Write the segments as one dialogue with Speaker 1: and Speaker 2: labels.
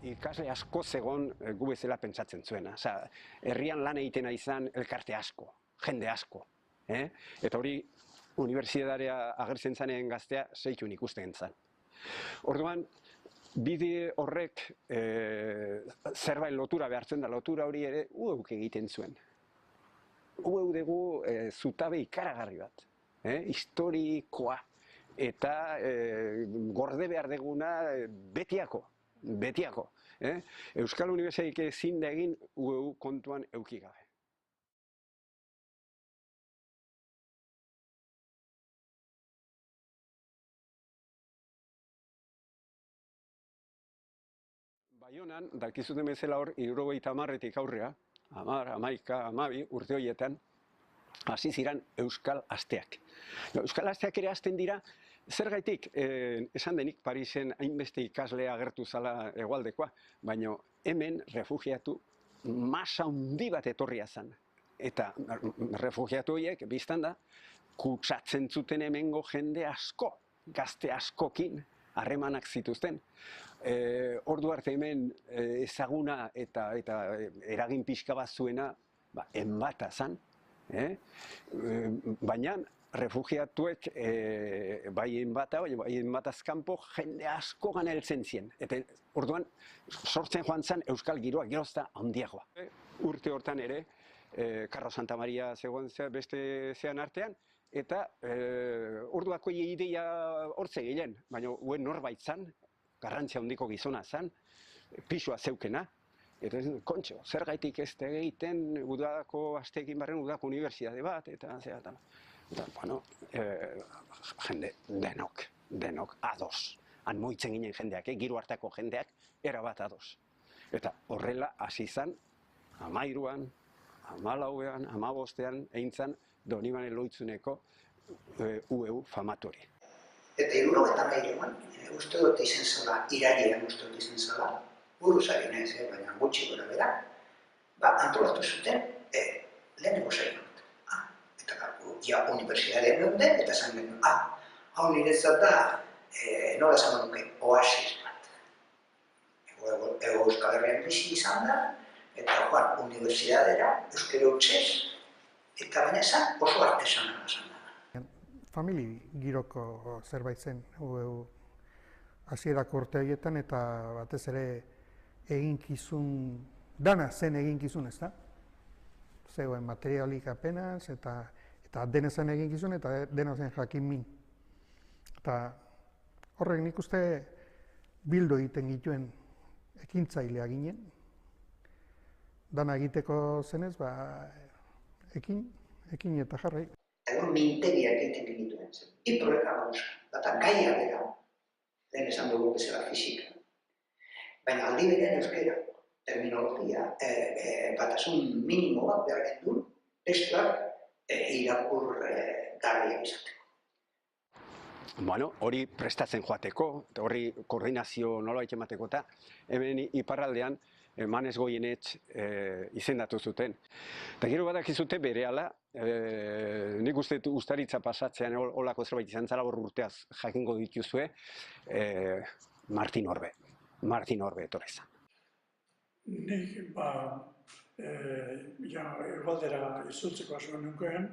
Speaker 1: ikasle asko zegon gu bezala pentsatzen zuena. Osea, herrian lan egiten izan elkarte asko, jende asko. Eta hori, unibertsitatea agertzen zanen gaztea zeitun ikusten zen. Orduan, bide horrek zerbait lotura behartzen da, lotura hori ere ueuk egiten zuen. Ueu dugu zutabe ikaragarri bat, historikoa, eta gorde behar deguna betiako. Euskal Unibertsitateak ezin da egin ueu kontuan eduki gabe. Baionan, dakizuten bezala hor, 70etik aurrea, 10, 11, 12 urte horietan, hasi ziren Euskal Asteak. Euskal Asteak ere hasten dira, zergaitik, esan denik Parisen hainbeste ikaslea agertu zala hegoaldekoa, baina hemen refugiatu masa handi bat etorria zen. Eta refugiatu horiek, biztan da, kutsatzen zuten hemengo jende asko, gazte askokin, harremanak zituzten. Ordu arte hemen ezaguna eta eragin pixka bat zuena enbata zen. Baina refugiatuek bai enbataz kanpo jende asko gana heltzen zien. Eta orduan sortzen joan zen Euskal giroa gerozta handiagoa. Urte hortan ere, Karro Santa Maria zegoen beste zean artean, eta orduako ideia hortze gehien, baina huen norbait zan, garrantzia handiko gizona zan, pisua zeukena, eta kontxo, zergaitik ez egiten udako asteekin barren udako unibertsitate bat, eta bueno, jende denok ados. Han moitzen ginen jendeak, giro hartako jendeak, erabat ados. Eta horrela hasi zan, 13an, 14an, 15ean, eintzan, Donibane Lohitzuneko UEU famatu hori.
Speaker 2: Eta 73an, uste dut izen zela, irailean uste dut izen zela, buruzari naiz, baina gutxi gora bera, antolatu zuten lehenengo saioak. Eta ja unibertsitatean geunden, eta esan genuen, hau niretzat da, nola esan nuke, oasis bat. Ego Euskal Herrian bizi izan da, eta joan unibertsitatera, euskera hutsez, eta baina esan oso artesanala esan da.
Speaker 3: Famili giroko zerbait zen hasierako urte horietan, eta batez ere eginkizun, dana zen eginkizun, ezta? Zegoen materialik apenas, eta dena zen eginkizun, eta dena zen jakin min. Eta horrek nik uste bildu egiten gituen ekintzailea ginen. Dana egiteko zenez, ekin eta jarrai.
Speaker 2: Eta mintegiak egiten genituen zen. Bi problema gauza, bata gaia bera, lehen esan dugu bezala fisika. Baina aldi berean euskera, terminologia, batasun minimo bat behar gendu, testuak irakur garriak izateko.
Speaker 1: Bueno, hori prestatzen joateko, horri koordinazio nolabait emateko, eta hemen iparraldean Manes Goienetx izendatu zuten. Eta gero badakizute berehala, nik uste ustaritza pasatzean olako zerbait izan zara hor urteaz jakingo dituzue, Martin Orbe etorrezan.
Speaker 4: Nik, Hegoaldera itzultzeko asmoa nukeen,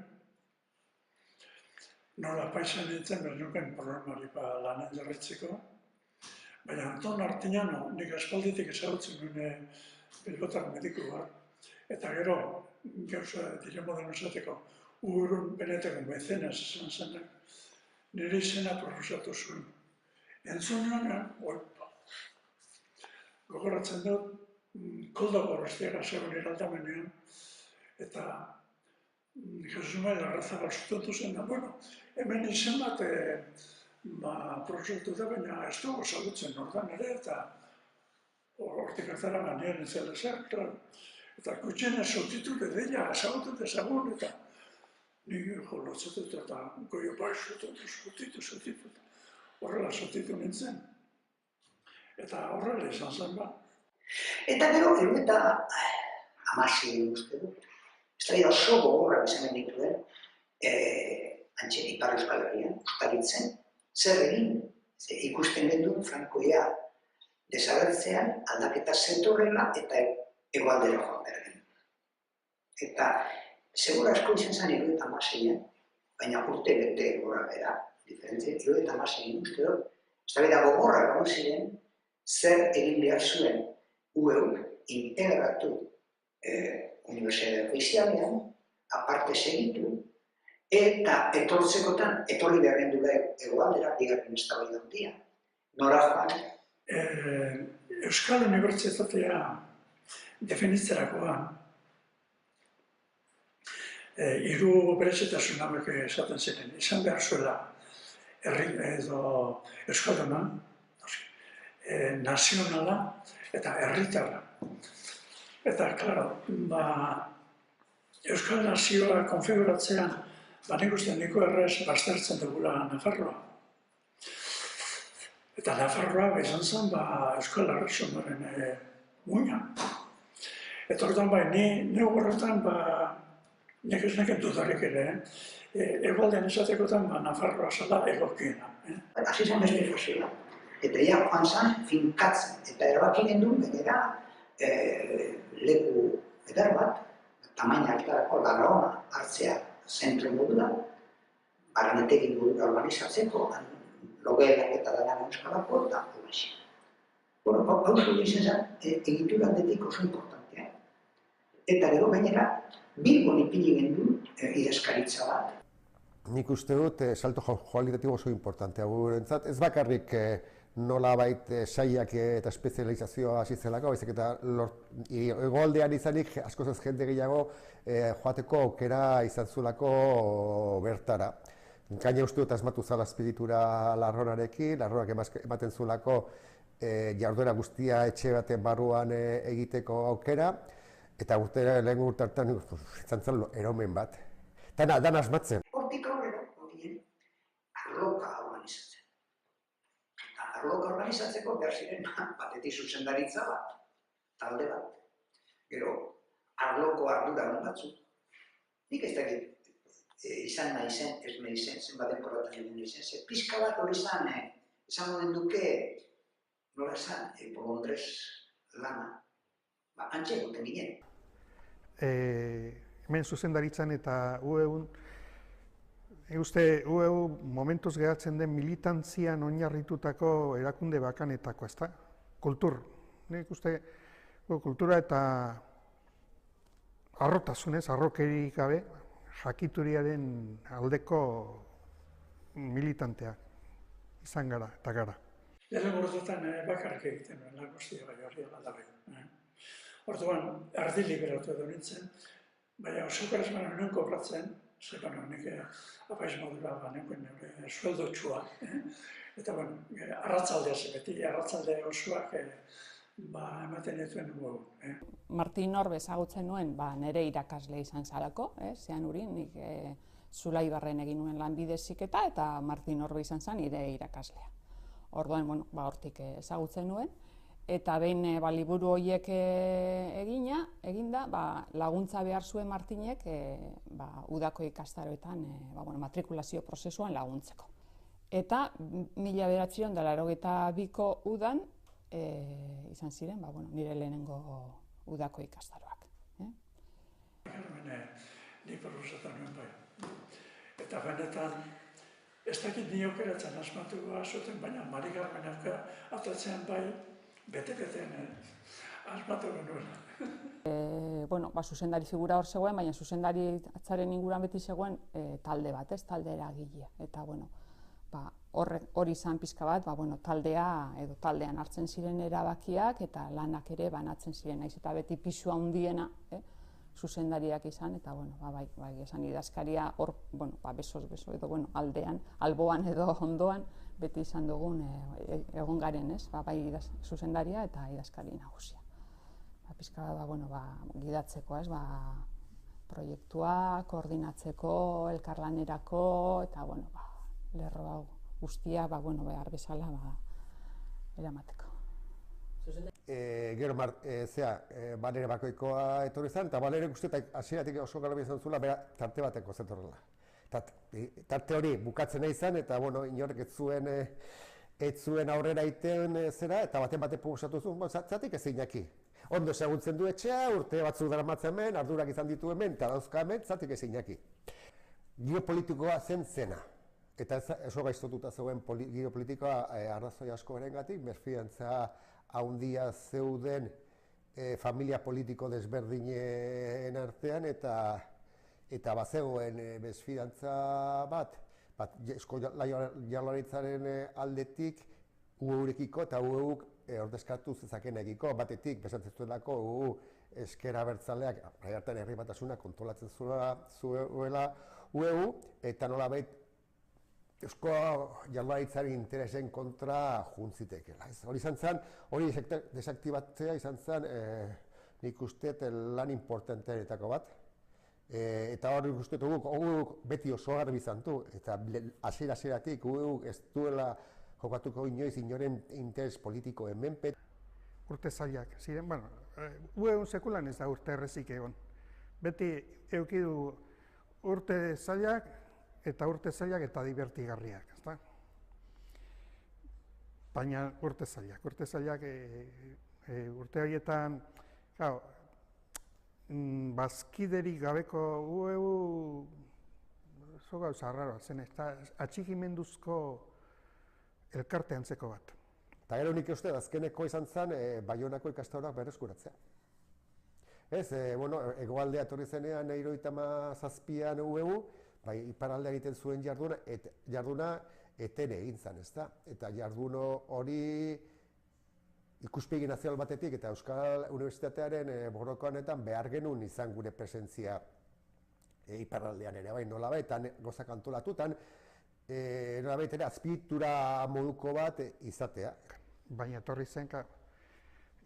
Speaker 4: nola paisan nintzen behar nukeen programari lanen jarretzeko. Baina Anton Artiñano, nik aspalditik ezagutzen nuen bilbotar mediku bat, eta gero, gauza dire moden esateko, urun beneteko mecenas esan zenak, nire izena proposatu zuen. Entzun nuen, gogoratzen dut, Koldo Gorrostiaga zegoen iraldamenean, eta Jesus Maria Larrazabal zutentu zen da, hemen izen bat proposatu da, baina ez dugu zagutzen ordan ere, eta hortik hartara ganean entzela zer, eta kutxena subtitule dela, ezagutzen dezagun, eta nik jolotzetut eta goio subtitut, horrela subtitu nintzen. Eta horrela izan zen ba.
Speaker 2: Eta gero, eta amasi uste dut, ez da oso gogorrak izan dituen, antxe Ipar Euskal Herrian, ustaritzen, zer egin, ikusten gendun Frankoia desagertzean aldaketa zetorrela eta hegoaldera joan behar. Eta segura asko izan zen 76an, baina urte bete gora bera, diferentzia, 76an uste dut, eztabaida gogorrak egon ziren, zer egin behar zuen UEUk integratu Unibertsitate Ofizialean, aparte segitu, eta etortzekotan, etorri behar gendula hegoaldera, bigarren eztabaida handia. Nora joan?
Speaker 4: Euskal Unibertsitatea definitzerakoa, hiru berezitasun hauek esaten ziren, izan behar zuela euskalduna, nazionala eta herritarra. Eta, klaro, euskal nazioa konfiguratzean, nik uste niko errez baztertzen dugula Nafarroa. Eta Nafarroa izan zen euskal arrazonaren muina. Eta horretan ni horretan nik ez neken dudarik ere, egualdean esatekotan Nafarroa zela egokiena.
Speaker 2: Hasi zen beste fazioa. Eta ja joan zen finkatzen, eta erabaki gendu gainera leku eder bat, tamaina hartarako Larraona hartzea zentro modura, Barnetegin modura urbanizatzeko, logelak eta danan euskalako eta horrexi. Hau izan zen egitura aldetik oso importantea. Eta gero gainera, Bilbon ipini gendu idazkaritza bat.
Speaker 5: Nik uste dut salto kualitatibo oso importantea gurentzat. Ez bakarrik nolabait sailak eta espezializazioa hasi zelako, baizik eta hegoaldean izanik askoz ez jende gehiago joateko aukera izan zuelako bertara. Gaina uste dut asmatu zala espiritura Larronarekin, Larronak ematen zuelako jarduera guztia etxe baten barruan egiteko aukera, eta lehen urte hartan izan zen eromen bat. Dan asmatzen.
Speaker 2: Hortik aurrera, arloka organizatzen. Eta arloka organizatzeko behar ziren batetik zuzendaritza bat, talde bat. Gero, arloko arduradun batzuk. Nik ez dakit izan nahi zen, ez nahi zen, zenbat denporatan egin nahi zen. Pizka bat hori zen, esango den duke, nola zen, bolondrez lana. Antxe egoten ginen.
Speaker 3: Hemen zuzendaritzan eta UEUn, UEU momentuz geratzen den militantzian oinarritutako erakunde bakanetako, ezta? Kultur. Nik uste kultura eta harrotasunez, harrokerik gabe, jakituriaren aldeko militantea izan gara eta gara.
Speaker 4: Lehen urtetan bakarrik egiten nuen lan guztia bai hori aldabe. Orduan, erdi liberatu edo nintzen, baina osokaraz baina nuen kobratzen, zepan nik apaiz modura nengoen sueldotxua. Eta, arratzaldea beti, arratzalde osoak ematen dituen dugu.
Speaker 6: Martin Orbe ezagutzen nuen nire irakasle izan zarako, zean hori, nik Zulaibarren egin nuen lanbide heziketa eta Martin Orbe izan zen nire irakaslea. Orduan, hortik ezagutzen nuen. Eta behin liburu horiek eginda, laguntza behar zuen Martinek udako ikastaroetan matrikulazio prozesuan laguntzeko. Eta 1982ko udan izan ziren nire lehenengo udako ikastaroak.
Speaker 4: Ni proposatu nuen bai. Eta benetan, ez dakit ni okeratzen asmatua zuten, baina Mari Garmenak atatzean bai, bete-betean asmatu genuen.
Speaker 6: Zuzendari figura hor zegoen, baina zuzendari atzaren inguruan beti zegoen talde bat, talde eragilea. Eta hori izan pizka bat, taldean hartzen ziren erabakiak eta lanak ere banatzen ziren, naiz eta beti pisua handiena zuzendariak izan, eta esan idazkaria hor, beso edo aldean, alboan edo ondoan, beti izan dugun egon garen, bai zuzendaria eta idazkari nagusia. Pizka gidatzeko, proiektua, koordinatzeko, elkarlanerako, eta lerro guztia behar bezala eramateko.
Speaker 5: Gero, Balere Bakoikoa etorri zen, eta Balere guztietak hasieratik oso garbi izan zuela, bera tarte bateko zetorrela. Tarte hori bukatzen nahi zen, eta inork ez zuen ez zuen aurrera iten zera, eta bate proposatu zuen, zatik ez inaki. Ondo ezagutzen du etxea, urte batzuk daramatzen hemen, ardurak izan ditu hemen, eta dauzka hemen, zatik ez inaki. Geopolitikoa zen zena. Eta oso gaiztotuta zegoen geopolitikoa arrazoi asko berengatik, mesfidantza handia zeuden familia politiko desberdinen artean, eta bazegoen mesfidantza bat, Eusko Jaurlaritzaren aldetik UEUrekiko eta UEUk ordezkatu zezakenekiko, batetik, besatzen zuelako ezker abertzaleak, hartan herri batasuna kontrolatzen zuela UEU, eta nolabait Eusko Jaurlaritzaren interesen kontra juntzitekela. Hori izan zen, hori desaktibatzea izan zen, nik uste lan importanteenetako bat. Eta hori uste guk beti oso garbi izan du, eta hasiera-hasieratik guk ez duela jokatuko inoiz inoren interes politikoen menpe.
Speaker 3: Urte zailak ziren, bueno, UEUn sekulan ez da urte errezik egon. Beti eukidu urte zailak eta divertigarriak, ezta? Baina urte zailak urte horietan, bazkiderik gabeko UEU oso gauza arraroa zen, atxikimenduzko elkarte antzeko bat.
Speaker 5: Eta gero nik uste, azkeneko izan zen, Baionako ikastaroak berreskuratzea. Hegoaldea etorri zenean 1977an UEU, iparraldea egiten zuen jarduna eten egin zen, ezta? Eta jardun hori ikuspegi nazional batetik eta Euskal Unibertsitatearen borroka honetan behar genuen izan gure presentzia iparraldean ere, nolabait, gozak antolatutan, nolabait ere azpiegitura moduko bat izatea.
Speaker 3: Baina etorri zen,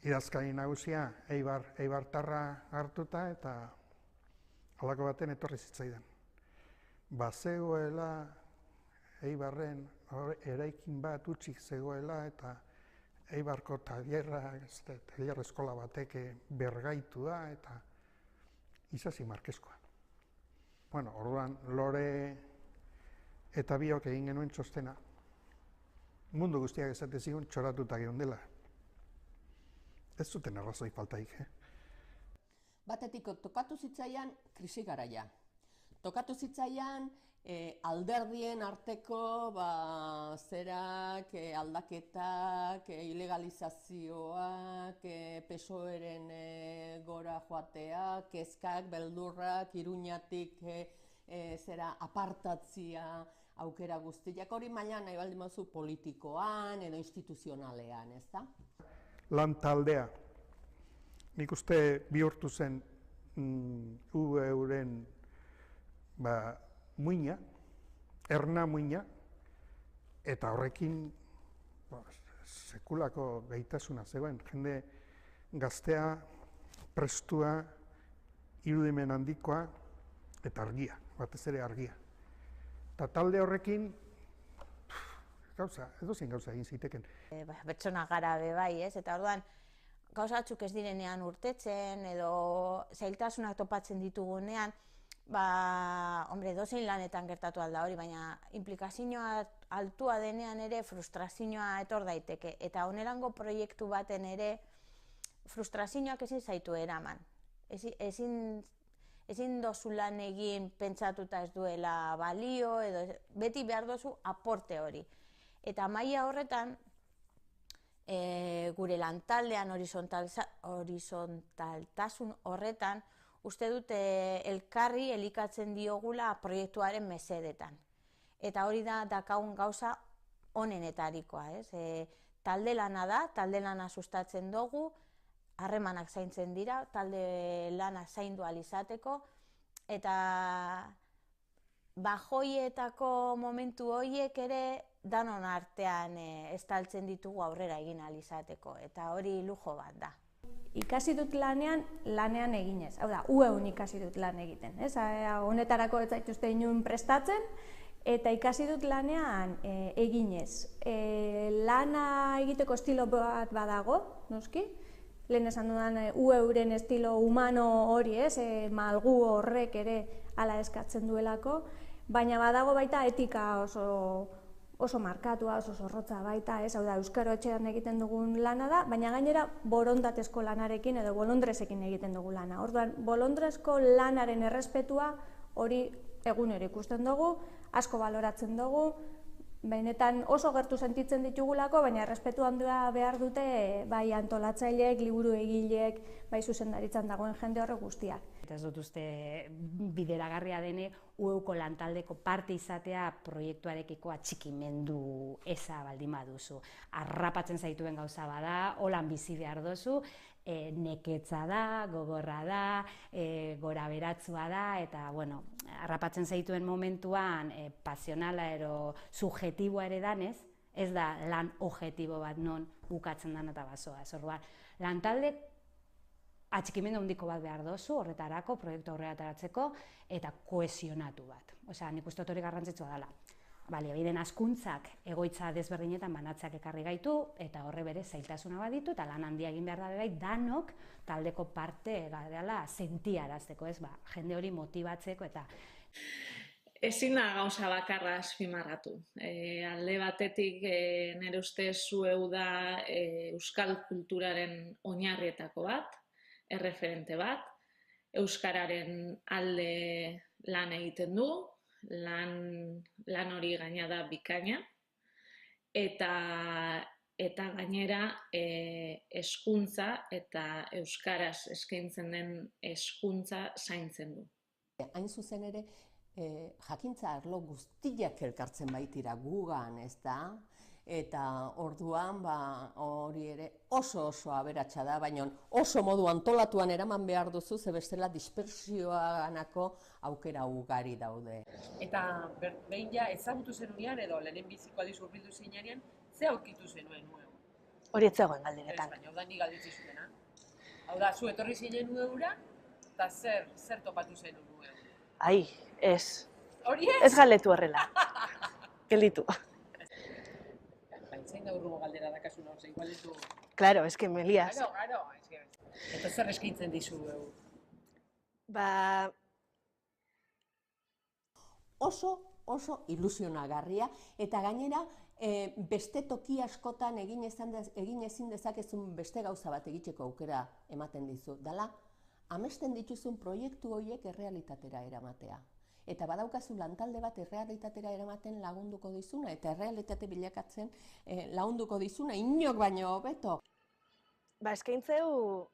Speaker 3: idazkari nagusia Eibartarra hartuta eta halako baten etorri zitzaidan. Bazegoela Eibarren eraikin bat utzik zegoela eta Eibarko tailer eskola batek bergaitu da eta Isasi Markeskoa. Orduan Lore eta biok egin genuen txostena. Mundu guztiak esate zigun txoratuta geundela. Ez zuten arrazoi faltaik.
Speaker 7: Batetik tokatu zitzaian krisi garaia. Tokatu zitzaian alderdien arteko zerak, aldaketak, ilegalizazioak, PSOEren gora joateak, kezkak, beldurrak, Iruñatik apartatzia aukera guztiak. Hori mailan nahi baldin baduzu politikoan edo instituzionalean, ez da?
Speaker 3: Lan taldea. Nik uste bihurtu zen UEUren muina, erna muina, eta horrekin sekulako gaitasuna zegoen. Jende gaztea, prestua, irudimen handikoa, eta argia, batez ere argia. Eta talde horrekin, edozein gauza egin ziteken.
Speaker 8: Pertsona gara bai, ez? Eta orduan, gauza batzuk ez direnean urtetzen, edo zailtasunak topatzen ditugunean, dozein lanetan gertatu alda hori, baina implikazioa altua denean ere frustrazioa etor daiteke. Eta onerango proiektu baten ere frustrazioak ezin zaitu eraman. Ezin dozu lan egin pentsatuta ez duela balio, edo beti behar dozu aporte hori. Eta maila horretan, gure lantaldean horizontaltasun horretan, uste dute elkarri elikatzen diogula proiektuaren mesedetan. Eta hori da dakaun gauza onenetarikoa, ez? Talde lana da, talde lana sustatzen dugu, harremanak zaintzen dira, talde lana zaindu ahal izateko, eta bajoietako momentu horiek ere danon artean estaltzen ditugu aurrera egin ahal izateko, eta hori lujo bat da.
Speaker 9: Ikasi dut lanean eginez. Hau da, UEUn ikasi dut lan egiten. Honetarako ez zaituzte inun prestatzen, eta ikasi dut lanean eginez. Lana egiteko estilo bat badago, noski. Lehen esan dudan UEUren estilo humano hori, malgu horrek ere hala eskatzen duelako, baina badago baita etika oso markatua, oso zorrotza baita, hau da, euskara etxean egiten dugun lana da, baina gainera borondatezko lanarekin edo bolondresekin egiten dugu lana. Orduan, bolondrezko lanaren errespetua hori egunero ikusten dugu, asko baloratzen dugu, benetan oso gertu sentitzen ditugulako, baina errespetu handia behar dute bai antolatzaileek, liburu egileek, bai zuzendaritzan dagoen jende horre guztiak.
Speaker 10: Eta ez dut uste bideragarria dene UEUko lantaldeko parte izatea proiektuarekiko atxikimendu eza baldin baduzu. Arrapatzen zaituen gauza bada, holan bizi behar duzu, neketza da, gogorra da, gora beratzua da, eta, bueno, harrapatzen zaituen momentuan pasionala ero subjetiboa ere danez, ez da lan objektibo bat non bukatzen dan eta basoa. Orduan, lantalde atxikimendu handiko bat behar dozu, horretarako, proiektu aurrera ateratzeko, eta kohesionatu bat. Osea, nik uste hori garrantzitsua dela. Baliabideen hazkuntzak egoitza desberdinetan banatzeak ekarri gaitu, eta horre bere zailtasuna baditu, eta lan handia egin behar da bai, danok taldeko parte garela sentiarazteko, ez ba, jende hori motibatzeko eta...
Speaker 11: Ezin da gauza bakarra azpimarratu. Alde batetik nire ustez UEU da euskal kulturaren oinarrietako bat, erreferente bat, euskararen alde lan egiten du, lan hori gaina da bikaina, eta gainera hezkuntza eta euskaraz eskaintzen den hezkuntza zaintzen du.
Speaker 7: Hain zuzen ere, jakintza arlo guztiak elkartzen baitira gugan, ez da? Eta orduan hori ere oso aberatsa da, baina oso modu antolatuan eraman behar duzu, ze bestela dispersioanako aukera ugari daude.
Speaker 12: Eta behin ja ezagutu zenunean edo lehen biziko aldiz hurbildu zeinean, ze aurkitu zenuen UEU?
Speaker 13: Hori ez zegoen galderetan.
Speaker 12: Baina hau da nik galdetzi zutena. Hau da, zu etorri zeinen UEUra, eta zer topatu zenun UEU?
Speaker 13: Ai, ez.
Speaker 12: Hori ez?
Speaker 13: Ez galdetu horrela. Gelditu.
Speaker 12: Zein da urrugo galdera dakasuna, oza, igual ez du...
Speaker 13: Claro, es que me lías.
Speaker 12: Claro, eta zer eskaintzen dizu UEU?
Speaker 7: Oso ilusionagarria, eta gainera beste toki askotan egin ezin dezakezun beste gauza bat egiteko aukera ematen dizu. Dala, amesten dituzun proiektu horiek errealitatera eramatea. Eta badaukazu lantalde bat errealitatera eramaten lagunduko dizuna, eta errealitate bilakatzen lagunduko dizuna, inok baino hobeto.
Speaker 13: Eskaintzeu,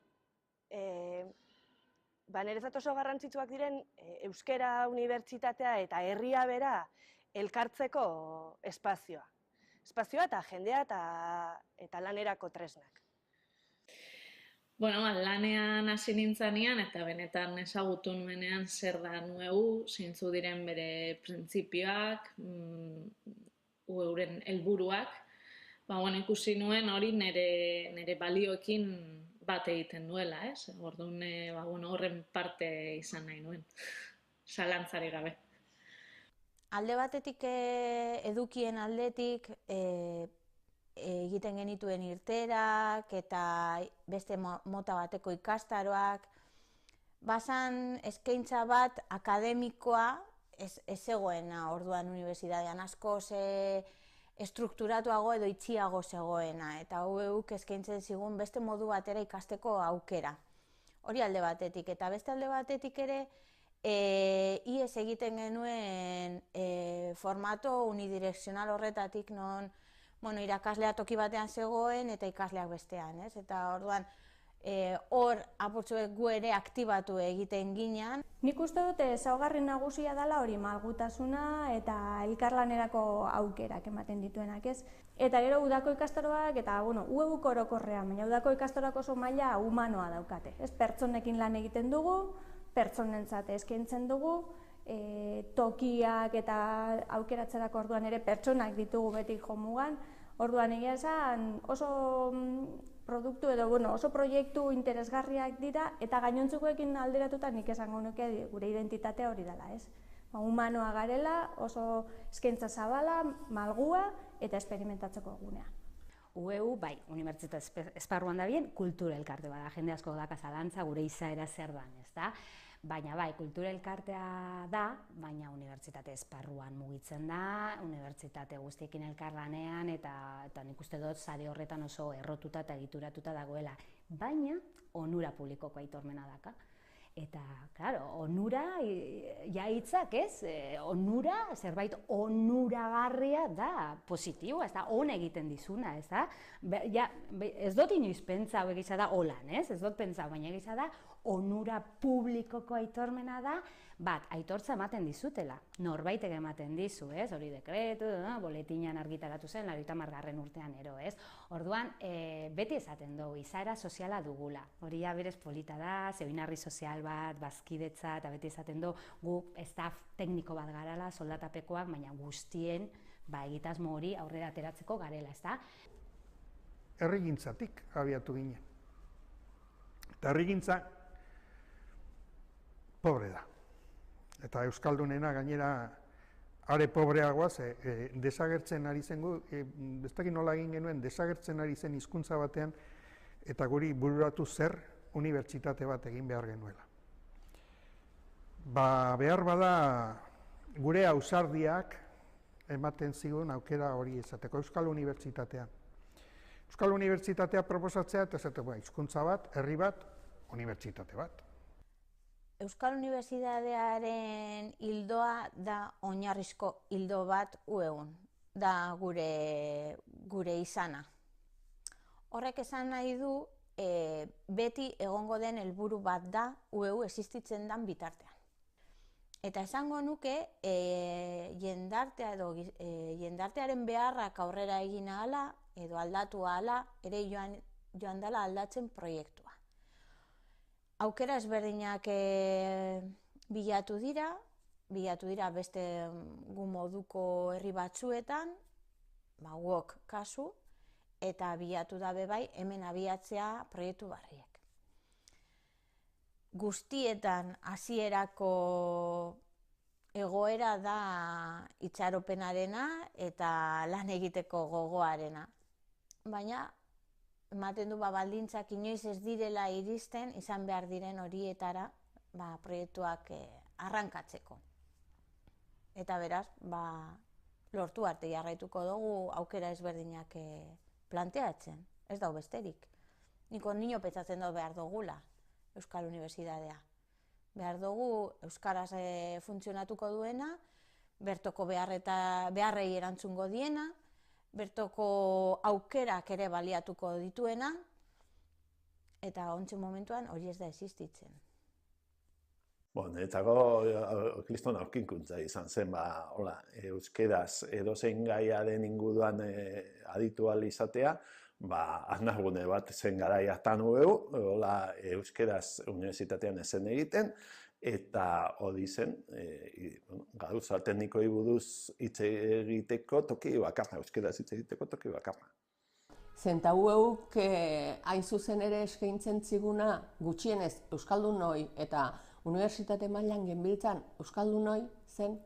Speaker 13: niretzat oso garrantzitsuak diren euskara unibertsitatea eta herria bera elkartzeko espazioa. Espazioa eta jendea eta lanerako tresnak.
Speaker 11: Lanean hasi nintzanean eta benetan ezagutu nuenean zer da UEU, zeintzu diren bere printzipioak, UEUren helburuak. Ikusi nuen hori nire balioekin bat egiten duela, ez? Orduan horren parte izan nahi nuen, zalantzari gabe.
Speaker 8: Alde batetik edukien aldetik, egiten genituen irterak eta beste mota bateko ikastaroak. Bazan eskaintza bat akademikoa ez zegoena orduan unibertsitatean, asko estrukturatuago edo itxiago zegoena, eta UEUk eskaintzen zigun beste modu batera ikasteko aukera. Hori alde batetik, eta beste alde batetik ere ihes egiten genuen formato unidirekzional horretatik non irakaslea toki batean zegoen eta ikasleak bestean, ez? Eta orduan, hor apurtzuek gu ere aktibatu egiten ginean.
Speaker 9: Nik uste dute ezaugarri nagusia dela hori malgutasuna eta elkarlanerako aukerak ematen dituenak, ez? Eta gero udako ikastaroak eta, UEUk orokorrean, baina udako ikastaroak oso maila humanoa daukate, ez? Pertsonekin lan egiten dugu, pertsonentzat eskaintzen dugu, tokiak eta aukeratzerako orduan ere pertsonak ditugu beti jomugan, orduan egia esan oso produktu edo oso proiektu interesgarriak dira eta gainontzukoekin alderatuta nik esango nuke gure identitatea hori dela, ez? Humanoa garela, oso eskaintza zabala, malgua eta esperimentatzeko gunea.
Speaker 10: UEU, bai, unibertsitate esparruan da bien, kultura elkarte bada, jende asko daka zalantza gure izaera zer dan, ez da? Baina bai, kultura elkartea da, baina unibertsitate esparruan mugitzen da, unibertsitate guztiekin elkarlanean, eta nik uste dut sare horretan oso errotuta eta egituratuta dagoela. Baina, onura publikoko aitormena daka. Eta, claro, onura, ja hitzak, ez? Onura, zerbait onuragarria da, positiboa, ez da, on egiten dizuna, ez da? Ez dut inoiz pentsau egitza da holan, ez? Ez dut pentsau, baina egitza da, onura publikoko aitormena da, bat, aitortza ematen dizutela, norbaitek ematen dizu, ez? Hori dekretu, boletinan argitaratu zen, 80. urtean ero, ez? Orduan, beti esaten dugu, izaera soziala dugula. Hori ja berez polita da, oinarri sozial bat, bazkidetza, eta beti esaten dugu, gu staff tekniko bat garala, soldatapekoak, baina guztien, egitasmo hori aurrera ateratzeko garela, ez da?
Speaker 3: Herrigintzatik abiatu ginen. Eta herrigintza pobre da. Eta euskaldunena gainera are pobreagoa, desagertzen ari zen gu, ez dakit nola egin genuen, desagertzen ari zen hizkuntza batean, eta guri bururatu zer unibertsitate bat egin behar genuela. Behar bada gure ausardiak ematen zigun aukera hori izateko, Euskal Unibertsitatea. Euskal Unibertsitatea proposatzea, eta esateko, hizkuntza bat, herri bat, unibertsitate bat.
Speaker 8: Euskal Unibertsitatearen hildoa da oinarrizko hildo bat uegun, da gure izana. Horrek esan nahi du, beti egongo den helburu bat da ueu existitzen den bitartean. Eta esango nuke, jendartearen beharrak aurrera egin ahala, edo aldatu ahala, ere joan dela aldatzen proiektua. Aukera ezberdinak bilatu dira beste gu moduko herri batzuetan, guok kasu, eta bilatu dabe bai hemen abiatzea proiektu barriek. Guztietan hasierako egoera da itxaropenarena eta lan egiteko gogoarena. Baina, ematen du baldintzak inoiz ez direla iristen, izan behar diren horietara proiektuak arrankatzeko. Eta beraz, lortu arte jarraituko dugu aukera ezberdinak planteatzen, ez dau besterik. Niko nino pentsatzen dut behar dugula Euskal Unibertsitatea. Behar dugu euskaraz funtzionatuko duena, bertoko beharrei erantzungo diena, bertoko aukerak ere baliatuko dituena, eta ontsen momentuan hori ez da existitzen.
Speaker 14: Niretzako kriston aurkikuntza izan zen, euskeraz edozein gaiaren inguruan aditu ahal izatea, aznagune bat zen garai hartan ueu, euskeraz unibertsitatean ezen egiten, eta hori zen, gauza teknikoi buruz hitz egiteko toki bakarra, euskeraz hitz egiteko toki bakarra.
Speaker 7: Zenta ueuk hain zuzen ere eskaintzen ziguna gutxienez euskaldunoi eta unibertsitate mailan genbiltzan euskaldunoi zen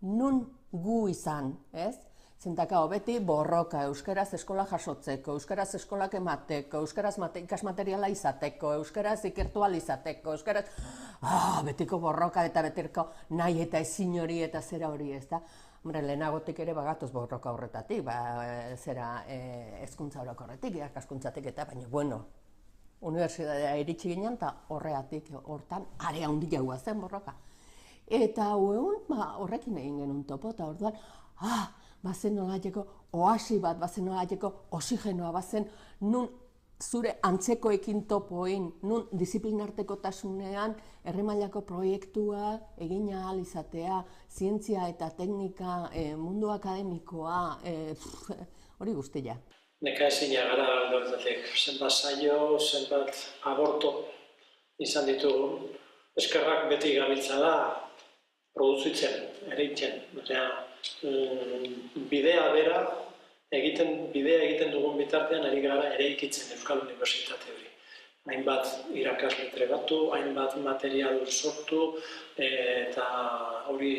Speaker 7: nun gu izan, ez? Zentaka beti borroka, euskaraz eskola jasotzeko, euskaraz eskolak emateko, euskaraz ikasmateriala izateko, euskaraz ikertual izateko, euskaraz betiko borroka eta betiko nahi eta ezin hori eta zera hori, ez da? Lehenagotik ere bagatoz borroka horretatik, hezkuntza orokorretik, irakaskuntzatik eta baina, bueno, unibertsitatea iritsi ginen eta hortan area handia zen borroka. Eta horrekin egin genuen topo eta orduan, bazen nolaiteko oasi bat, bazen nolaiteko oxigenoa, bazen nun zure antzekoekin topoin, nun disiplinartekotasunean herri mailako proiektua egin ahal izatea, zientzia eta teknika, mundu akademikoa, hori guztia.
Speaker 15: Nekaezina gara aldatik, zenbat saio, zenbat aborto izan ditugu. Eskerrak beti gabiltzala produzitzen, ereitzen. Bidea bera, bidea egiten dugun bitartean ari gara eraikitzen Euskal Unibertsitate hori. Hainbat irakasle entregatu, hainbat material sortu eta hori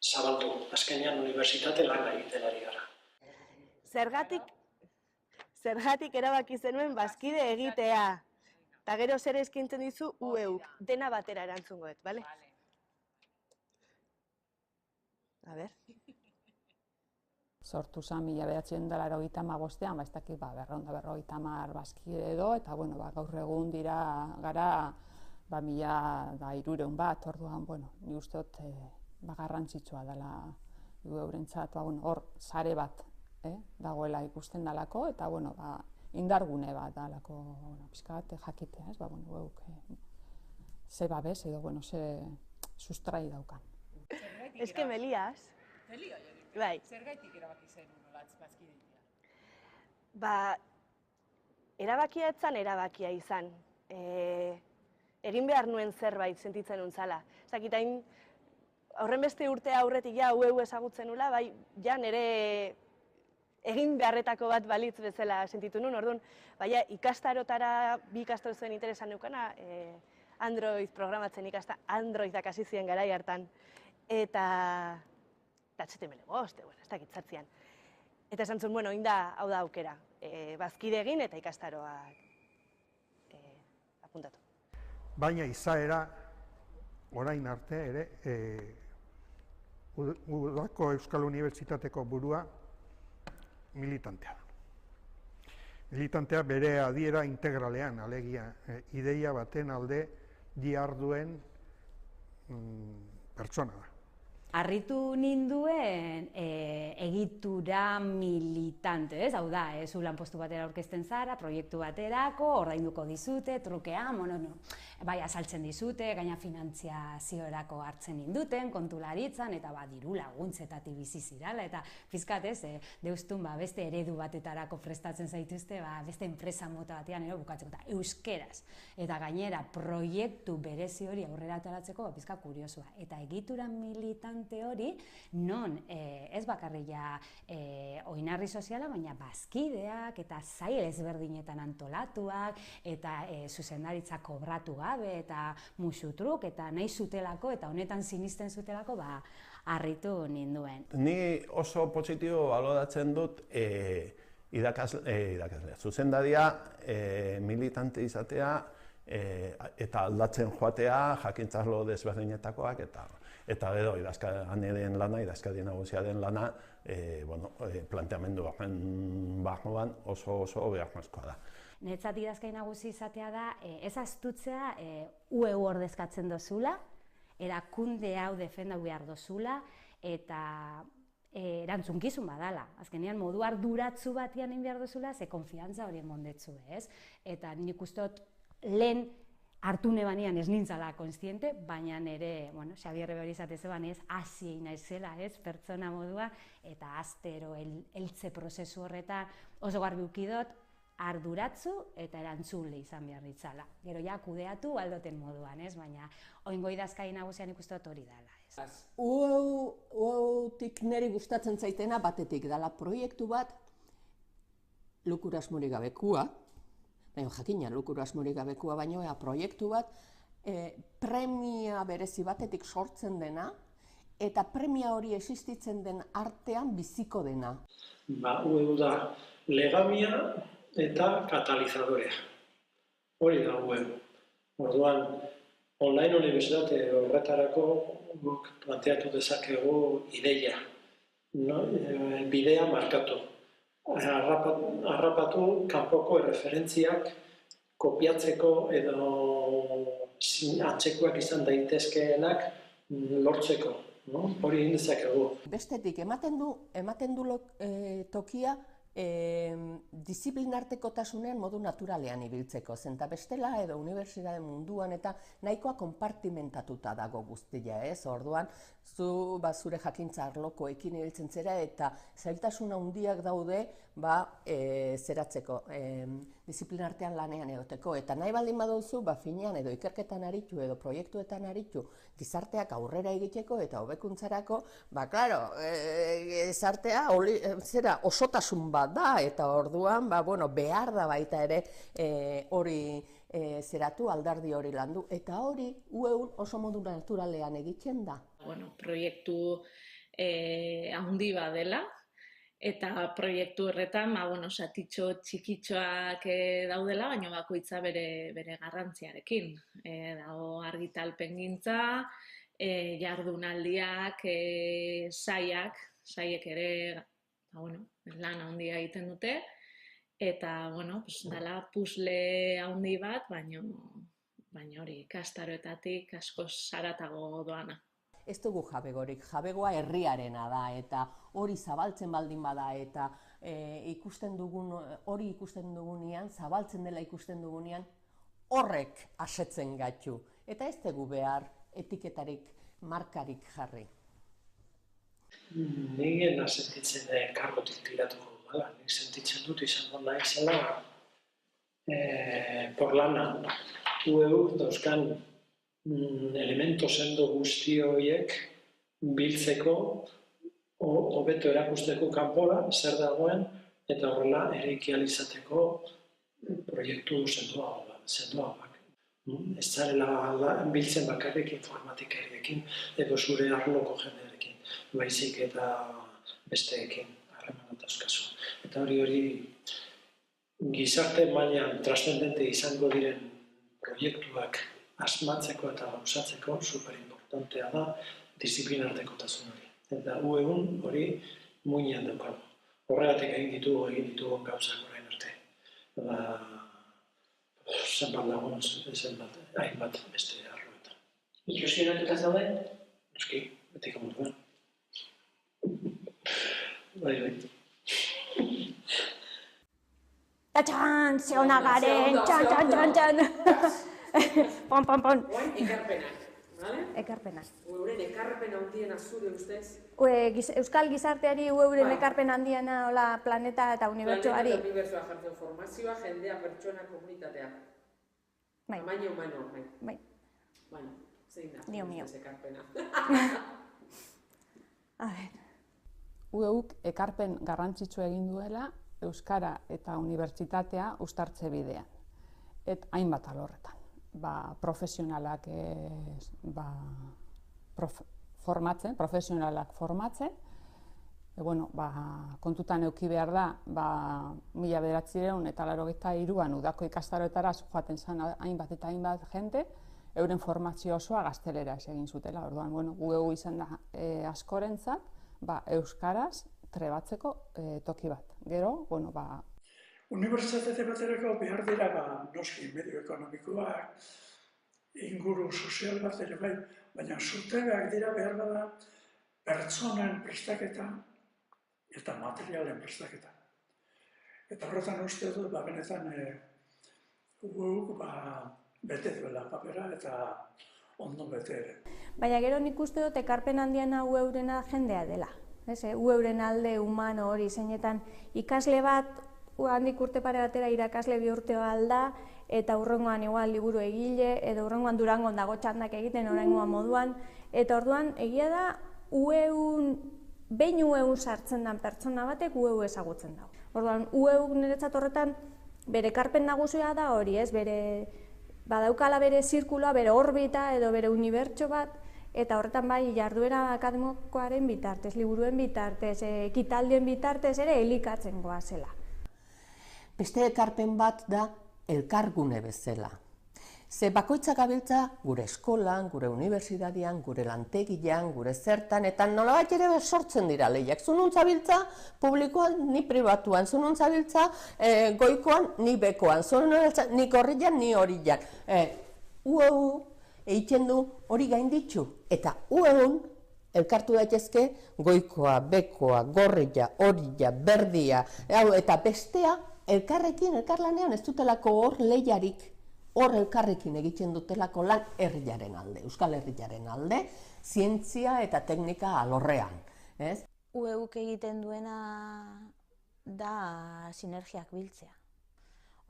Speaker 15: zabaldu. Azkenean unibertsitate lana egiten ari gara.
Speaker 13: Zergatik erabaki zenuen bazkide egitea. Eta gero zer eskaintzen dizu ueuk, dena batera erantzungoet, bale? A ber.
Speaker 6: Sortu zen 1985an, ba ez dakit, 250 bazkide edo, eta bueno, gaur egun dira gara 1300 bat, orduan, bueno, ni uste dut garrantzitsua dela eurentzat, hor sare bat dagoela ikusten dalako, eta bueno, indargune bat dalako, pixka bat jakitea, ez, euk ze babes edo, bueno, ze sustrai daukan.
Speaker 13: Ez que Melias. Bai.
Speaker 12: Zergaitik erabaki zen olatz bazkideia?
Speaker 13: Erabakia etzan erabakia izan. Egin behar nuen zerbait sentitzen untzala. Zakitain, horren beste urte aurretik ja ueu ezagutzen nula, bai, ja nire egin beharretako bat balitz bezala sentitu nuen, orduan, baina ikastarotara, bi ikastaro zuen interesan neukana, Android programatzen Androidak hasi ziren garai hartan, eta HTML5, ez dakit zartzian. Eta esan zuen, bueno, inda hau da aukera, bazkide egin eta ikastaroak apuntatu.
Speaker 3: Baina izaera, orain arte ere, Udako Euskal Unibertsitateko burua militantea da. Militantea bere adiera integralean, alegia, ideia baten alde diharduen pertsona da.
Speaker 10: Harritu ninduen egitura militante, ez? Hau da, zu lanpostu batera aurkezten zara, proiektu baterako, ordainduko dizute, trukean, bai azaltzen dizute, gaina finantziaziorako hartzen ninduten, kontularitzan, eta diru laguntzetatik bizi zirala, eta pizkat ez, deustun beste eredu batetarako prestatzen zaituzte, beste enpresa mota batean bukatzeko, eta euskeraz. Eta gainera, proiektu berezi hori aurrera ateratzeko, pizkat kuriosua. Eta egitura militan hori, non ez bakarria oinarri soziala, baina bazkideak eta sail ezberdinetan antolatuak, eta zuzendaritza kobratu gabe, eta musutruk, eta nahi zutelako, eta honetan sinisten zutelako, harritu ninduen.
Speaker 14: Ni oso positibo baloratzen dut zuzendaria militante izatea, eta aldatzen joatea, jakintzarlo desberdinetakoak, eta gero idazkariaren lana, idazkari nagusiaren lana, planteamendu barruan oso beharrezkoa da.
Speaker 10: Niretzat idazkari nagusi izatea da, ez astutzea ueu ordezkatzen dozula, erakunde hau defendatu behar dozula, eta erantzunkizun badala. Azkenean modu arduratsu batian egin behar dozula, ze konfiantza horien mondetzu, ez? Eta nik uste dut lehen hartu nebanean ez nintzala konstiente, baina nire, Xabier Behori izatez ez, hasi naizela, ez, pertsona modua, eta astero heltze prozesu horretan oso garbi ukidot, arduratzu eta erantzule izan behar ditzala. Gero ja kudeatu aldoten moduan, ez, baina oingo idazkari nagusian ikusten dut hori dela, ez.
Speaker 7: Ueutik niri gustatzen zaitena batetik dela proiektu bat lukura asmorik gabekua, jakina lukura asmorik gabekua baino, proiektu bat premia berezi batetik sortzen dena, eta premia hori existitzen den artean biziko dena.
Speaker 15: Ueu da legamia eta katalizadorea. Hori da ueu. Orduan, online unibertsitate horretarako guk planteatu dezakegu ideia, bidea markatu. Harrapatu kanpoko erreferentziak kopiatzeko edo antzekoak izan daitezkeenak lortzeko. Hori egin dezakegu.
Speaker 7: Bestetik, ematen du tokia disiplinartekotasunean modu naturalean ibiltzeko, zenta bestela edo unibertsitate munduan eta nahikoa konpartimentatuta dago guztia, ez? Orduan, zure jakintza arlokoekin ibiltzen zera eta zailtasun handiak daude zeratzeko, disiplinartean lanean egoteko. Eta nahi baldin baduzu, finean edo ikerketan aritu edo proiektuetan aritu gizarteak aurrera egiteko eta hobekuntzarako, klaro, gizartea osotasun bat da, eta orduan, behar da baita ere hori zeratu, aldardi hori landu, eta hori ueun oso modu naturalean egiten da.
Speaker 11: Proiektu handi bat dela, Eta proiektu horretan, satitxo txikitxoak daudela, baina bakoitza bere garrantziarekin. Dago argitalpengintza, jardunaldiak, saiek ere lan handia egiten dute, eta, dela pusle handi bat, baina hori ikastaroetatik askoz haratago doana.
Speaker 7: Ez dugu jabegorik, jabegoa herriarena da, eta hori zabaltzen baldin bada, eta hori ikusten dugunean, zabaltzen dela ikusten dugunean, horrek asetzen gaitu. Eta ez dugu behar etiketarik, markarik jarri.
Speaker 15: Nigena sentitzen kargotik tiratuko dudala, nik sentitzen dut izango naizela porlana, ueuk dauzkan elemento sendo guzti horiek biltzeko, hobeto erakusteko kanpora, zer dagoen, eta horrela eraiki ahal izateko proiektu sendoagoak. Ez zarela biltzen bakarrik informatikariekin edo zure arloko jendearekin, baizik eta besteekin harremanak dauzkazu. Eta hori gizarte mailan trascendente izango diren proiektuak asmatzeko eta gauzatzeko superimportantea da disiplinartekotasun hori. Eta egun hori muinean daukagu. Horregatik egin ditugu gauzak orain arte. Zenbat lagun, zenbat hainbat beste arloetan.
Speaker 12: Ilusionatuta zaude?
Speaker 15: Noski, betiko moduan. Bai.
Speaker 9: Tatxan, ze hona garen, txan. Pon.
Speaker 12: Oain, ekarpenak, bale?
Speaker 9: Ekarpenak.
Speaker 12: Euren ekarpen handiena zure ustez?
Speaker 9: Euskal gizarteari euren ekarpen handiena planeta eta unibertsoari.
Speaker 12: Planeta eta unibertsoa jartzen formazioa, jendea, pertsona, komunitatea. Tamaino humano.
Speaker 9: Bai.
Speaker 12: Bueno, zein da?
Speaker 9: Dio mio.
Speaker 12: Ekarpena.
Speaker 9: A ver.
Speaker 6: UEUk ekarpen garrantzitsua egin duela Euskara eta unibertsitatea uztartze bidean. Hainbat alorretan. Profesionalak formatzen, kontutan eduki behar da, 1993an udako ikastaroetara joaten zen hainbat eta hainbat jente, euren formazio osoa gazteleraz egin zutela. Orduan, UEU izan da askorentzat, euskaraz trebatzeko toki bat. Gero,
Speaker 4: Unibertsitate baterako behar dira, noski, medio ekonomikoak, inguru sozial bat ere bai, baina zutebeak dira behar bada pertsonen prestaketa eta materialen prestaketa. Eta horretan uste dut, benetan UEUk bete duela papera eta ondo bete ere.
Speaker 9: Baina gero nik uste dut ekarpen handiena UEUrena jendea dela. UEUren alde humano hori zeinetan ikasle bat, handik urte pare batera irakasle bihurteo alda, eta hurrengoan igual liburu egile, edo hurrengoan Durangon dago txandak egiten oraingoan moduan, eta orduan egia da behin UEUn sartzen den pertsona batek UEU ezagutzen dago. Orduan UEU niretzat horretan bere ekarpen nagusia da hori, badaukala bere zirkuloa, bere orbita edo bere unibertso bat, eta horretan jarduera akademikoaren bitartez, liburuen bitartez, ekitaldien bitartez ere elikatzen goazela.
Speaker 7: Beste ekarpen bat da elkargune bezala. Ze bakoitzak gabiltza gure eskolan, gure unibertsitatean, gure lantegian, gure zertan, eta nolabait ere sortzen dira lehiak. Zunun zabiltza publikoan, ni pribatuan, zunun zabiltza goikoan, ni bekoan, zunun zabiltza ni gorrian, ni horian. UEU egiten du hori gainditzu, eta UEUn elkartu daitezke goikoa, bekoa, gorria, horia, berdia, eta bestea, elkarlanean ez dutelako hor lehiarik, hor elkarrekin egiten dutelako lan herriaren alde, Euskal Herriaren alde, zientzia eta teknika alorrean.
Speaker 8: UEUk egiten duena da sinergiak biltzea.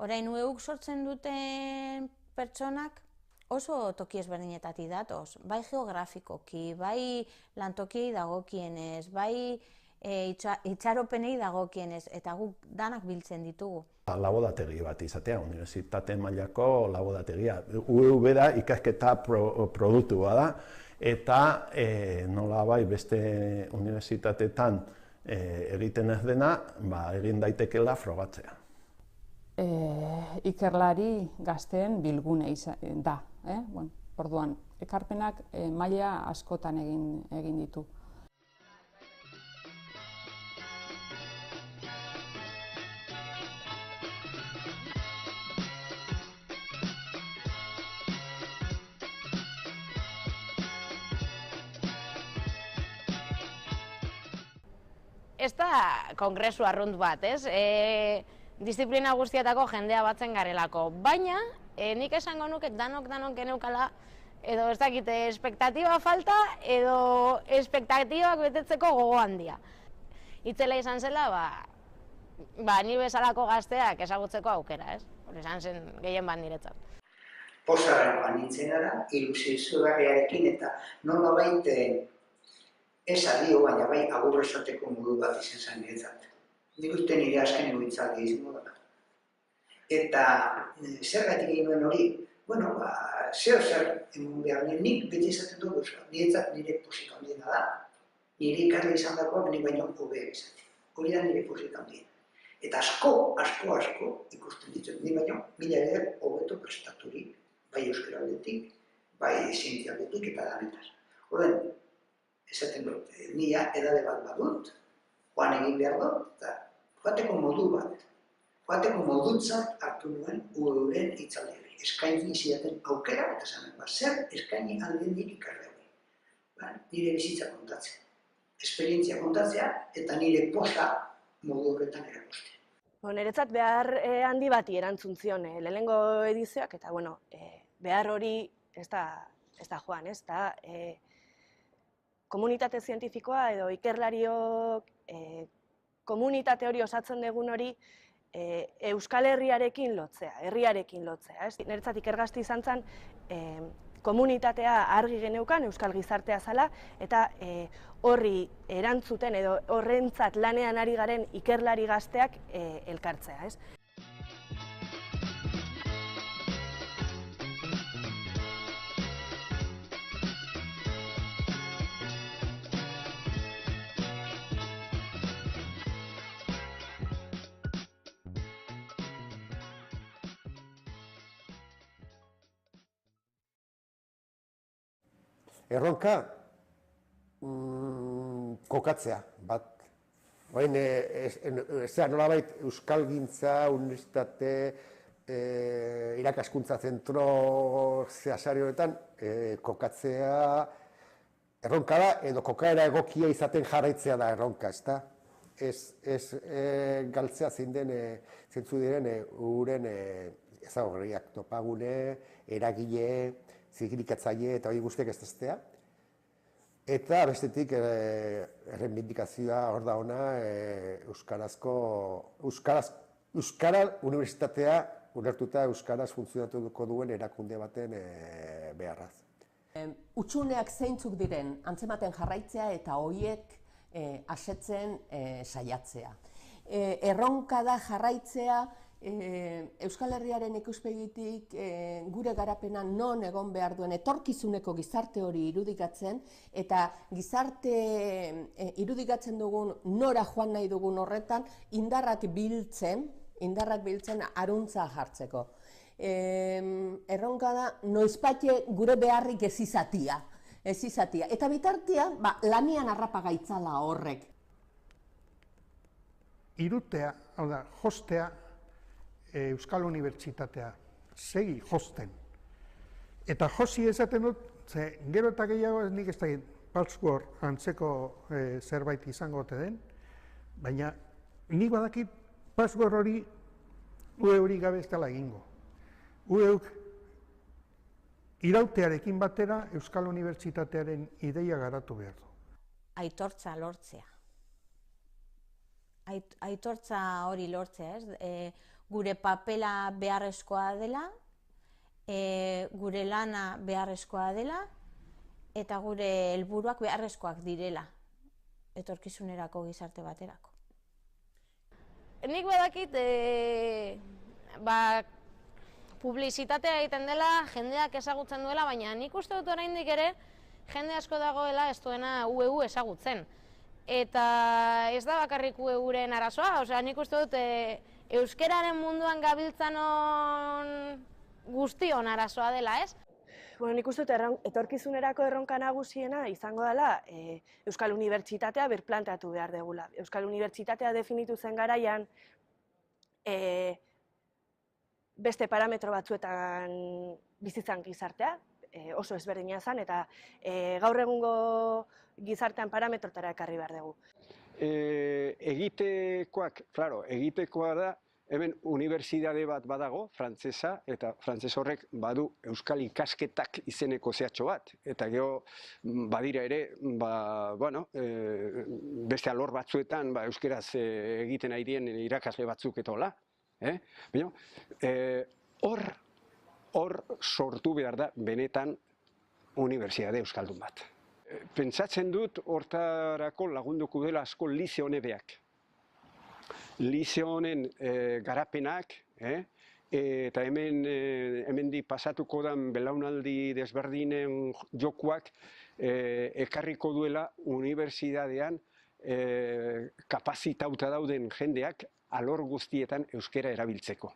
Speaker 8: Orain UEUk sortzen duten pertsonak oso toki ezberdinetatik datoz, bai geografikoki, bai lantokiei dagokienez, bai itxaropenei dagokienez, eta guk danak biltzen ditugu.
Speaker 14: Laborategi bat izatea, unibertsitate mailako laborategia. UEU bera ikasketa produktua da, eta nolabait beste unibertsitateetan egiten ez dena, egin daitekela frogatzea.
Speaker 6: Ikerlari gazteen bilgune da. Orduan, ekarpenak maila askotan egin ditu.
Speaker 16: Ez da kongresu arrunt bat, ez? Disiplina guztietako jendea batzen garelako, baina nik esango nuke danok geneukala edo ez dakite espektatiba falta edo espektatibak betetzeko gogo handia. Itzela izan zela, ni bezalako gazteak ezagutzeko aukera, ez? Hori izan zen gehien bat niretzat.
Speaker 2: Pozarren joan nintzen gara, ilusio izugarriarekin eta nolabait ez adio, baina bai agur esateko modu bat izan zen niretzat. Nik uste nire azkeneko hitzaldia izango dela. Eta zergatik egin nuen hori, zer eman behar nien, nik beti izaten dugu, niretzat nire posik handiena da, nire ikarri izan dagoak nik baino hobeak izatea. Hori da nire posik handiena. Eta asko ikusten ditut, nik baino mila eder hobeto prestaturik, bai euskara aldetik, bai zientzia aldetik eta danetaz. Horren, esaten dut, nila edade bat badut, joan egin behar dut, eta joateko modu bat, joateko modutzat hartu nuen euren hitzaldi hori. Eskaini zidaten aukera, eta zanen, zer eskaini alden nik ikarri hori. Nire bizitza kontatzea, esperientzia kontatzea, eta nire posa modu horretan erakustea.
Speaker 13: Niretzat behar handi bati erantzun zion lehenengo edizioak, eta behar hori ez da joan, ez da komunitate zientifikoa edo ikerlariok komunitate hori osatzen dugun hori Euskal Herriarekin lotzea, herriarekin lotzea. Niretzat ikergazte izan zen komunitatea argi geneukan Euskal Gizartea zala eta horri erantzuten edo horrentzat lanean ari garen ikerlari gazteak elkartzea.
Speaker 5: Erronka, kokatzea, bat. Nolabait Euskalgintza, unibertsitate, irakaskuntza zentro zehasari horretan, kokatzea erronka da, edo kokaera egokia izaten jarraitzea da erronka, ezta? Ez galtzea zeintzu diren uren ezagorriak topagune, eragile, zigirikatzaile eta hori guztiak ez daztea. Eta bestetik errebindikazioa hor da ona Euskara Unibertsitatea ulertuta Euskaraz funtzionatuko duen erakunde baten beharraz.
Speaker 7: Utsuneak zeintzuk diren antzematen jarraitzea eta horiek asetzen saiatzea. Erronka da jarraitzea Euskal Herriaren ikuspegitik gure garapena non egon behar duen etorkizuneko gizarte hori irudikatzen eta gizarte irudikatzen dugun nora joan nahi dugun horretan indarrak biltzen aruntza jartzeko. Erronka da noizpate gure beharrik ez izatia. Eta bitartia lanian harrapa gaitzala horrek.
Speaker 3: Irutea, hau da, jostea, Euskal Unibertsitatea, segi josten. Eta josi esaten dut, gero eta gehiago nik ez da Password antzeko zerbait izango ote den, baina nik badakit Password hori hori gabe ez dela egingo. Ueuk irautearekin batera Euskal Unibertsitatearen ideia garatu behar du.
Speaker 8: Aitortza lortzea. Aitortza hori lortzea, ez? Gure papela beharrezkoa dela, gure lana beharrezkoa dela, eta gure helburuak beharrezkoak direla, etorkizunerako gizarte baterako.
Speaker 16: Nik badakit, publizitatea egiten dela, jendeak ezagutzen duela, baina nik uste dut oraindik ere, jende asko dagoela ez duena UEU ezagutzen. eta ez da bakarrik euren arazoa, osea, nik uste dut euskeraren munduan gabiltzanon guztion arazoa dela, ez?
Speaker 13: Bueno, nik uste dut etorkizunerako erronka nagusiena izango dela Euskal Unibertsitatea birplanteatu behar degula. Euskal Unibertsitatea definitu zen garaian beste parametro batzuetan bizitzan gizartea, oso ezberdina zen, eta gaur egungo gizartean parametrotara ekarri behar dugu.
Speaker 1: Egitekoa da, hemen unibertsitate bat badago, frantsesa, eta frantses horrek badu euskal ikasketak izeneko zehatxo bat. Eta gero badira ere, beste alor batzuetan euskeraz egiten ari diren irakasle batzuk eta hola. Hor sortu behar da benetan unibertsitate euskaldun bat. Pentsatzen dut hortarako lagunduko dela asko Liceo Nebeak. Liceo honen garapenak, eta hemendik pasatuko den belaunaldi desberdinen jokuak ekarriko duela unibertsitatean kapazitauta dauden jendeak alor guztietan euskera erabiltzeko.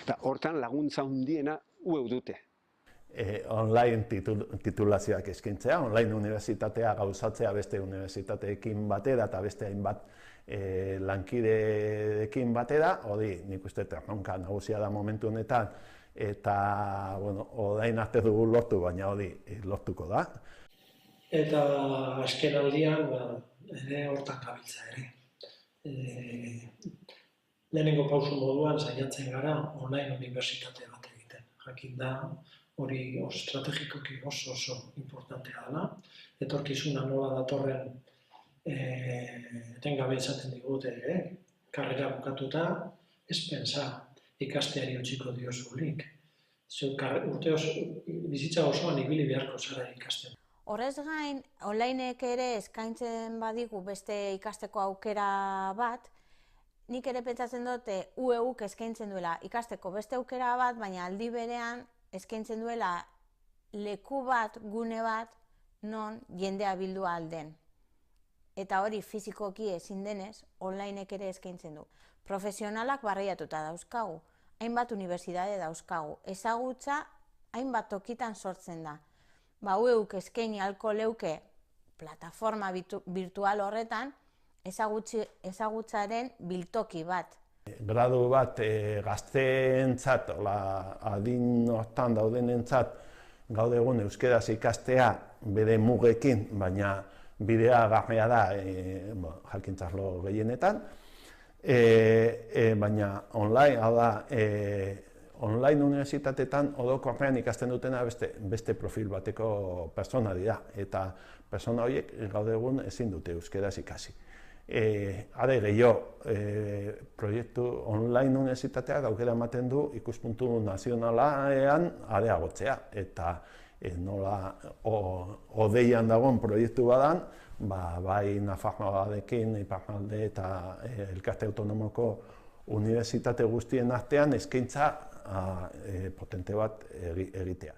Speaker 1: Eta hortan laguntza handiena UEU dute.
Speaker 14: Online titulazioak eskaintzea, online unibertsitatea gauzatzea beste unibertsitateekin batera eta beste hainbat lankideekin batera, hori nik uste erronka nagusia da momentu honetan, eta orain arte dugu lortu, baina hori lortuko da.
Speaker 15: Eta azken aldian ere hortan gabiltza ere. Lehenengo pausu moduan saiatzen gara online unibertsitate bat egiten. Jakin da, hori estrategikoki oso importantea dela. Etorkizuna nola datorren etengabe izaten digute, karrera bukatuta, ez pentsa ikasteari utziko diozulik. Bizitza osoan ibili beharko zara ikasten.
Speaker 8: Horrez gain, onlineek ere eskaintzen badigu beste ikasteko aukera bat, nik ere pentsatzen dut UEUk eskaintzen duela ikasteko beste aukera bat, baina aldi berean eskaintzen duela leku bat, gune bat, non jendea bildu ahal den. Eta hori fizikoki ezin denez, onlineek ere eskaintzen du. Profesionalak barreiatuta dauzkagu, hainbat unibertsitate dauzkagu, ezagutza hainbat tokitan sortzen da. UEUk eskaini ahalko leuke plataforma virtual horretan ezagutzaren biltoki bat.
Speaker 14: Gradu bat gazteentzat, adin hortan daudenentzat gaur egun euskeraz ikastea bere mugekin, baina bidea garria da jakintzarlo gehienetan, baina online, hau da, online unibertsitateetan orokorrean ikasten dutena beste profil bateko persona dira, eta persona horiek gaur egun ezin dute euskeraz ikasi. Are gehiago, proiektu online unibertsitateak aukera ematen du ikuspuntu nazionalean areagotzea, eta nola odeian dagoen proiektu badan, bai Nafarroarekin, Iparralde eta Elkarte Autonomoko unibertsitate guztien artean eskaintza potente bat egitea.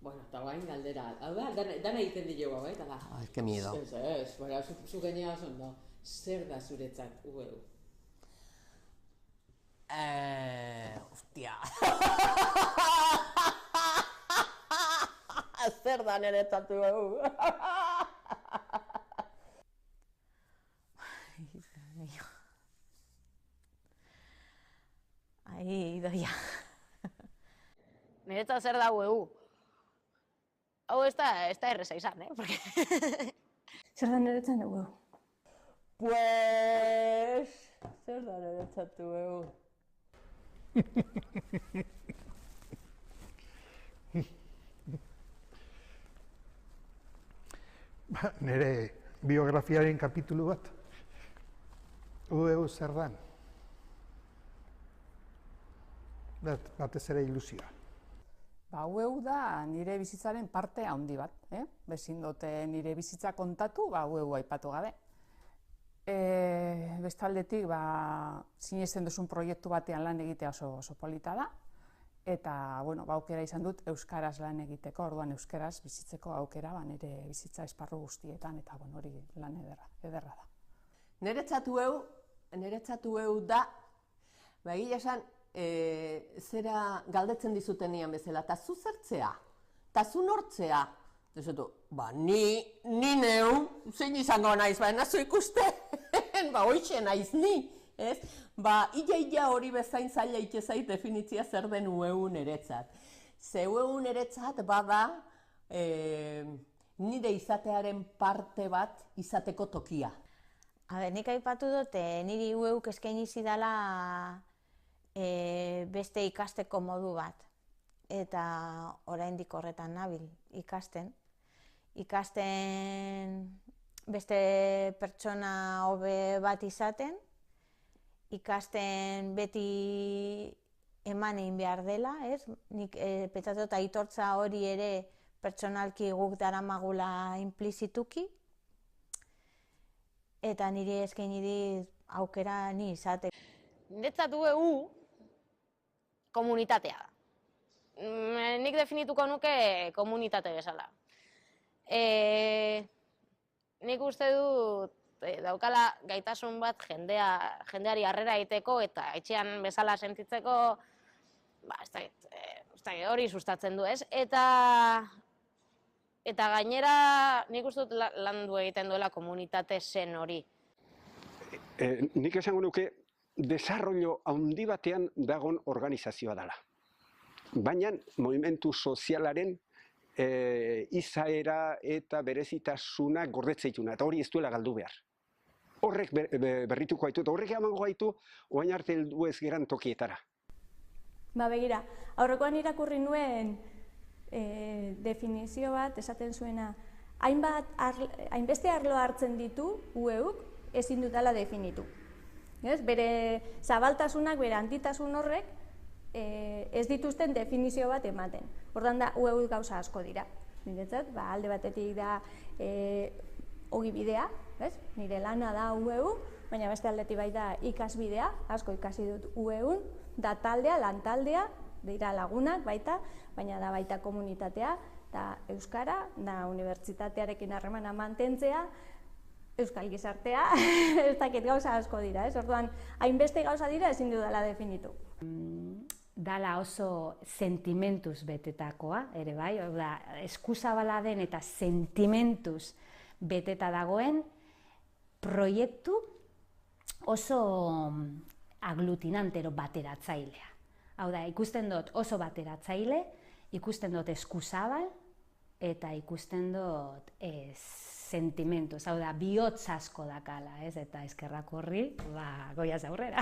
Speaker 17: Bueno, eta guain galdera, hau da, dana egiten diogu, eta da.
Speaker 7: Ai, que miedo.
Speaker 17: Ez, baina, zu gainera zondo, zer da zuretzat UEU?
Speaker 7: Hostia. Zer da niretzat UEU?
Speaker 16: Ai, idoia. Niretzat zer da UEU? Hau ez da erreza izan,
Speaker 9: Zer da niretzat UEU?
Speaker 7: Pues... zer da niretzat UEU?
Speaker 3: Nire biografiaren kapitulu bat. UEU zer dan? Batez ere ilusioa.
Speaker 6: UEU da nire bizitzaren parte handi bat. Bezin dute nire bizitza kontatu, UEU aipatu gabe. Bestaldetik, sinesten duzun proiektu batean lan egitea oso polita da. eta aukera izan dut euskaraz lan egiteko, orduan euskaraz bizitzeko aukera nire bizitza esparru guztietan, eta hori lan ederra da.
Speaker 7: Niretzatu eu da, egia esan, zera galdetzen dizutenian bezala, eta zu zertzea, eta zu nortzea. Dezetu, ni neu, zein izango naiz, nazu ikusten, hoxe naiz ni, ez? Ia hori bezain zaila itxezait definitzia zer den ueu niretzat. Ze ueu niretzat bada nire izatearen parte bat izateko tokia.
Speaker 8: Nik aipatu dut, niri ueuk eskaini zidala beste ikasteko modu bat. Eta oraindik horretan nabil ikasten. Ikasten beste pertsona hobe bat izaten, ikasten beti eman egin behar dela, ez? Nik pentsatu eta aitortza hori ere pertsonalki guk daramagula inplizituki, eta niri eskaini dit aukera ni izate.
Speaker 16: Niretzat ueu komunitatea da. Nik definituko nuke komunitate bezala. Nik uste dut daukala gaitasun bat jendeari harrera egiteko eta etxean bezala sentitzeko, hori sustatzen du, ez? Eta gainera nik uste dut landu egiten duela komunitate zen hori.
Speaker 1: Nik esango nuke desarrollo handi batean dagon organizazioa dela. Baina movimentu sozialaren izaera eta berezitasuna gordetzea eta hori ez duela galdu behar. Horrek berrituko gaitu eta horrek emango gaitu orain arte heldu ez geran tokietara.
Speaker 9: Begira, aurrekoan irakurri nuen definizio bat esaten zuena, hainbeste arlo hartzen ditu ueuk ezin dutela definitu. Bere zabaltasunak, bere antitasun horrek ez dituzten definizio bat ematen. Ordan da, ueu gauza asko dira. Niretzat, alde batetik da ogibidea, nire lana da ueu, baina beste aldetik baita ikasbidea, asko ikasi dut ueun, da taldea, lantaldea, dira lagunak baita, baina da baita komunitatea, da euskara, da unibertsitatearekin harremana mantentzea, euskal gizartea, ez dakit gauza asko dira, orduan, hainbeste gauza dira ezin dudala definitu.
Speaker 10: Dala oso sentimentuz betetakoa, ere bai, eskuzabala den eta sentimentuz beteta dagoen proiektu oso aglutinantero bateratzailea. Hau da, ikusten dut oso bateratzaile, ikusten dut eskuzabal eta ikusten dut sentimentuz. Hau da, bihotz asko dakala, eta eskerrak horri, goiaz aurrera.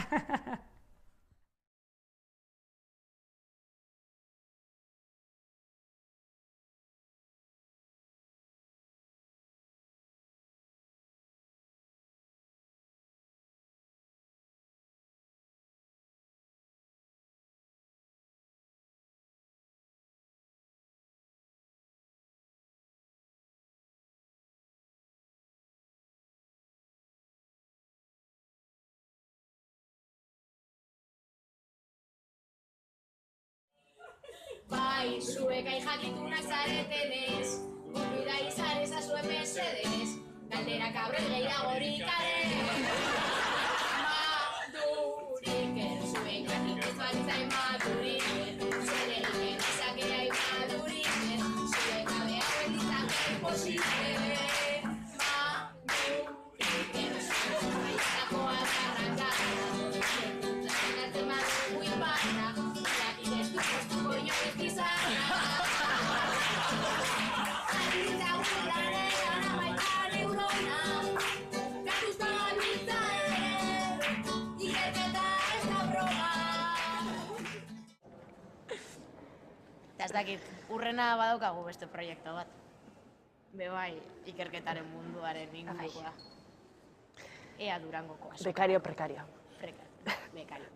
Speaker 18: Bai, zuek gai jakitunak zaretenez, gurrida izan ezazue mesedenez, galdera kabrel gehiagorik madurik, zuek jakituz balizain madurik, zer egiten izakera imadurik, zuek gabe hauen izan posible, madurik, zuek baitako azarrakara, zertutzen arte madugu iparra, jakitez du postuko inoiz bizarra.
Speaker 16: Ez dakit, urrena badaukagu beste proiektu bat. Bai, ikerketaren munduaren ingurukoa. Ea Durangokoa.
Speaker 13: Bekario, prekario.
Speaker 16: Bekario.